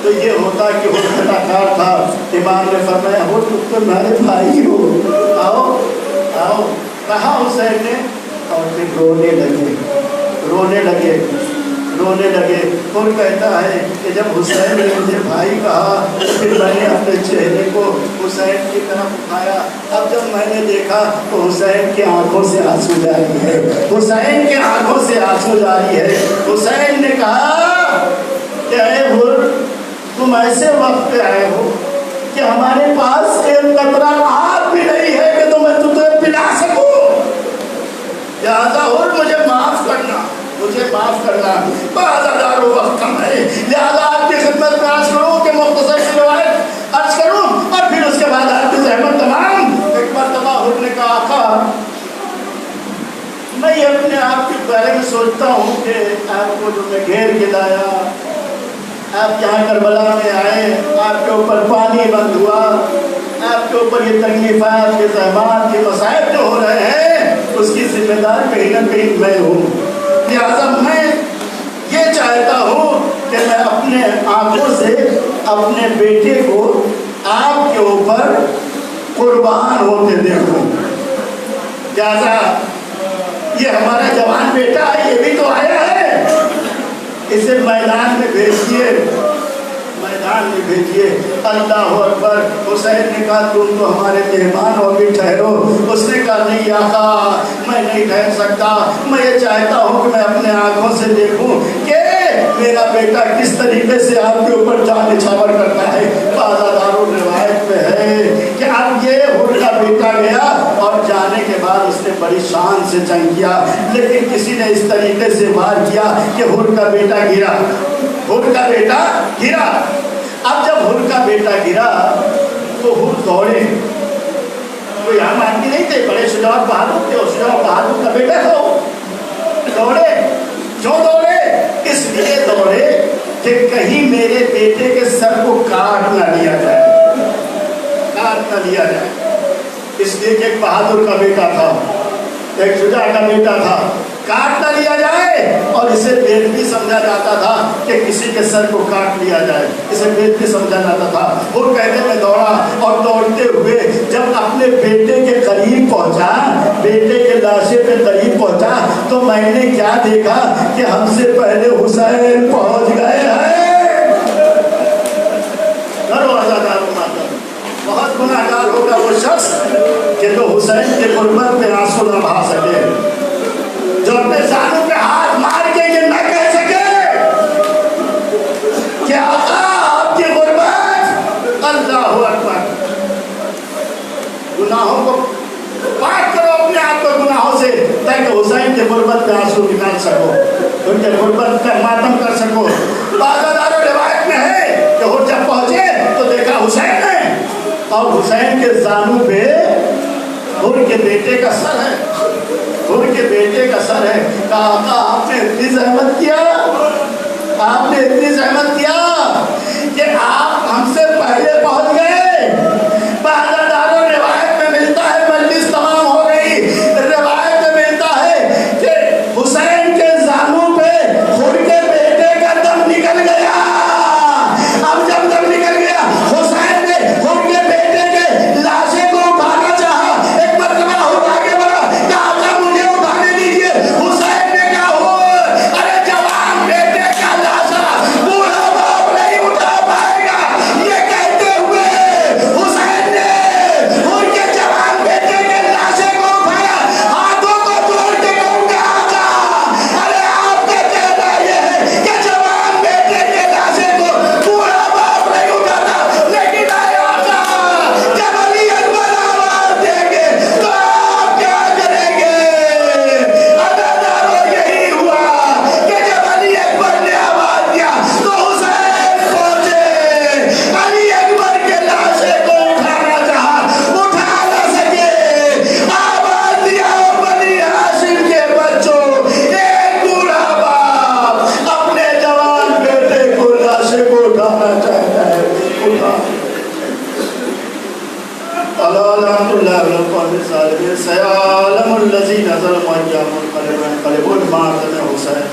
تو یہ ہوتا کہ وہ خطا کار تھا۔ امام نے فرمایا حر تم تو میرے بھائی ہو، آؤ آؤ، کہا حسین نے اور پھر رونے لگے۔ اور کہتا ہے کہ جب حسین نے مجھے بھائی کہا پھر میں نے اپنے چہرے کو حسین کی طرف اٹھایا۔ اب جب میں نے دیکھا تو حسین کی آنکھوں سے آنسو جاری ہے، حسین کی آنکھوں سے آنسو جاری ہے۔ حسین نے کہا کہ اے حر تم ایسے وقت پہ آئے ہو کہ ہمارے پاس ایک قطرہ آب بھی نہیں ہے کہ تو میں تمہیں پلا سکوں، لہذا حر مجھے معاف کرنا، بہت ہزاروں وقت کم ہے، لہذا آپ کی خدمت میں عرض کروں کہ مختصر سی روایت عرض کروں اور پھر اس کے بعد آپ کی زحمت تمام۔ ایک مرتبہ حر نے کہا آقا میں اپنے آپ کے بارے میں سوچتا ہوں کہ آپ کو جو میں گھیر کے لایا، آپ یہاں کربلا میں آئے، آپ کے اوپر پانی بند ہوا، آپ کے اوپر یہ تکلیفات، یہ زحمات، یہ مصائب جو ہو رہے ہیں اس کی ذمہ دار کہیں نہ کہیں میں ہوں، لہٰذا میں یہ چاہتا ہوں کہ میں اپنے آنکھوں سے اپنے بیٹے کو آپ کے اوپر قربان ہوتے دیکھوں، لہٰذا یہ ہمارا جوان بیٹا ہے، یہ بھی تو آیا ہے، اسے میدان میں بھیجیے، میدان میں بھیجیے۔ اللہ اکبر۔ حسین نے کہا تم تو ہمارے مہمان ہو بھی ٹھہرو۔ اس نے کہا نہیں آقا میں نہیں ٹھہر سکتا، میں یہ چاہتا ہوں کہ میں اپنے آنکھوں سے دیکھوں کہ میرا بیٹا کس طریقے سے آپ کے اوپر جان نچھاور کرتا ہے۔ بازار روایت میں ہے کہ اب یہ حر کا بیٹا گیا اور جانے کے بعد اس نے بڑی شان سے جنگ کیا، لیکن کسی نے اس طریقے سے وار کیا کہ حر کا بیٹا گرا، حر کا بیٹا گرا۔ اب جب حر کا بیٹا گرا تو حر دوڑے، کوئی عام آدمی نہیں تھے، بڑے شجاع بہادر تھے، اور شجاع بہادر کا بیٹا تھا، دوڑے۔ کیوں دوڑے؟ اس لیے دوڑے کہ کہیں میرے بیٹے کے سر کو کاٹ نہ لیا جائے، کاٹ نہ نہ لیا جائے، اس لیے کہ ایک بہادر کا بیٹا تھا، ایک شجاع کا بیٹا تھا، کاٹ نہ لیا جائے، اور اسے بےدبی سمجھا جاتا تھا کہ کسی کے سر کو کاٹ لیا جائے، اسے بےدبی سمجھا جاتا تھا۔ وہ کہتے میں دوڑا اور دوڑتے ہوئے جب اپنے بیٹے کے قریب پہنچا، بیٹے کے لاشے پہ قریب پہنچا، تو میں نے کیا دیکھا کہ ہم سے پہلے حسین پہنچ گئے ہیں۔ بہت گناہگار ہوگا وہ شخص کہ جو حسین کے غربت پہ آنسو نہ بہا سکے، جو اپنے زانوں پہ ہاتھ مار کے یہ نہ کہہ سکے کہ آقا آپ کی غربت، اللہ اکبر۔ گناہوں کو پاک کرو اپنے آپ کو گناہوں سے، تاکہ حسین کے غربت پہ آنسو نکال سکو، ان کے غربت پہ ماتم کر سکو۔ بعض روایت میں ہے کہ وہ جب پہنچے تو دیکھا حسین ہے، اور حسین کے زانوں پہ ان کے بیٹے کا سر ہے، ان کے بیٹے کا سر ہے۔ کہا آقا آپ نے اتنی زحمت کیا، آپ نے اتنی زحمت کیا کہ آپ ہم سے پہلے پہنچ گئے۔ بعض روایت میں ملتا ہے مجلس تمام ہو گئی، روایت میں ملتا ہے کہ حسین کے زانوں پہ خود کے بیٹے کا دم نکل گیا۔ اب جب دم نکل گیا، حسین نے خود کے بیٹے کے لاشے کو اٹھانا چاہا، ایک مرتبہ اور آگے بڑھا، کہا آقا مجھے اٹھانے دیجیے۔ حسین نے کہا ہو ارے جوان بیٹے کا لاشا بوڑھا باپ نہیں اٹھا پائے گا، یہ کہتے ہوئے حسین نے ان کے جوان بیٹے کے لاشے کو اٹھایا، ہاتھوں کو جوڑ کے کہوں گا آقا ارے آپ کا کہنا یہ ہے کہ جوان بیٹے کے لاشے کو بوڑھا باپ نہیں اٹھاتا، لیکن اے آقا جب علی اکبر آواز دیں گے تو آپ کیا کریں گے؟ عزادارو یہی ہوا کہ جب علی اکبر نے آواز دیا تو حسین پہنچے، علی اکبر کے لاشے کو اٹھانا چاہا، اٹھا نہ سکے، آواز دیا بنی ہاشم کے بچوں، ایک بوڑھا باپ اپنے جوان بیٹے کو لاشے کو اٹھانا چاہتا ہے، اٹھا۔ لعنت اللہ علی القوم الظالمین، سیعلم الذین ظلموا أيهم القلب ينقلبون۔ حسین